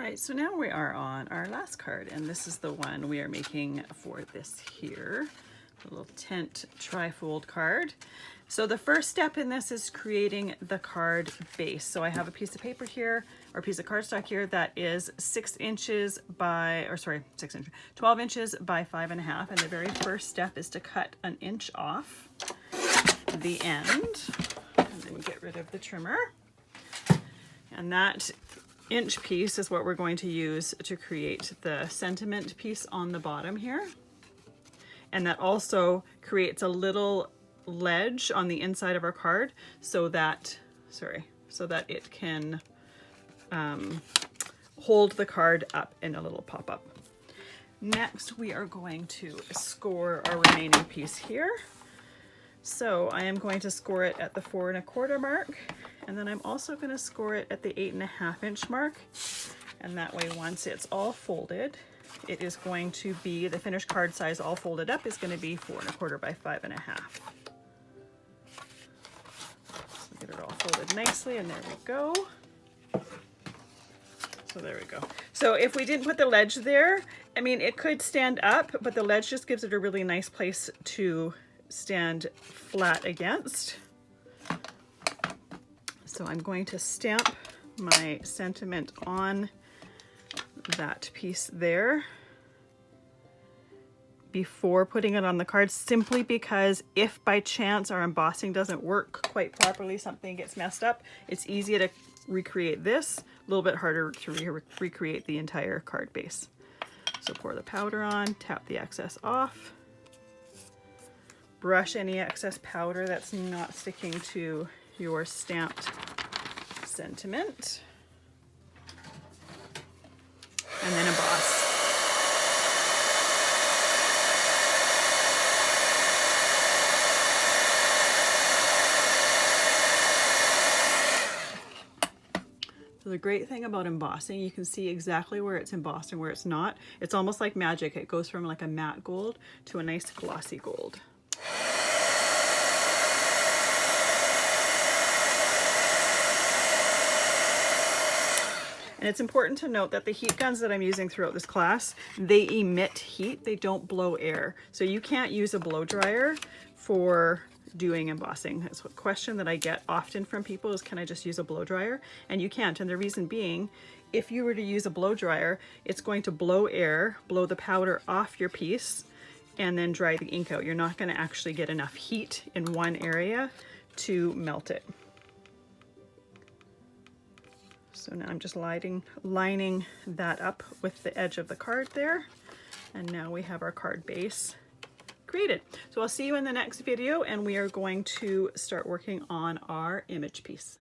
right, so now we are on our last card, and this is the one we are making for this here, a little tent trifold card. So the first step in this is creating the card base. So I have a piece of paper here, or a piece of cardstock here that is 12 inches by 5.5. And the very first step is to cut an inch off the end, and then get rid of the trimmer. And that inch piece is what we're going to use to create the sentiment piece on the bottom here. And that also creates a little ledge on the inside of our card so that it can hold the card up in a little pop-up. Next, we are going to score our remaining piece here. So I am going to score it at the 4 1/4 mark, and then I'm also going to score it at the 8 1/2 inch mark. And that way, once it's all folded, it is going to be, the finished card size all folded up is going to be 4 1/4 by 5.5. So get it all folded nicely, and there we go. So there we go. So if we didn't put the ledge there, I mean, it could stand up, but the ledge just gives it a really nice place to stand flat against. So I'm going to stamp my sentiment on that piece there before putting it on the card, simply because if by chance our embossing doesn't work quite properly, something gets messed up, it's easier to recreate this, a little bit harder to recreate the entire card base. So pour the powder on, tap the excess off, brush any excess powder that's not sticking to your stamped sentiment, and then emboss. So the great thing about embossing, you can see exactly where it's embossed and where it's not. It's almost like magic. It goes from like a matte gold to a nice glossy gold. And it's important to note that the heat guns that I'm using throughout this class, they emit heat, they don't blow air. So you can't use a blow dryer for doing embossing. That's a question that I get often from people is, can I just use a blow dryer? And you can't. And the reason being, if you were to use a blow dryer, it's going to blow air, blow the powder off your piece, and then dry the ink out. You're not going to actually get enough heat in one area to melt it. So now I'm just lining that up with the edge of the card there. And now we have our card base created. So I'll see you in the next video, and we are going to start working on our image piece.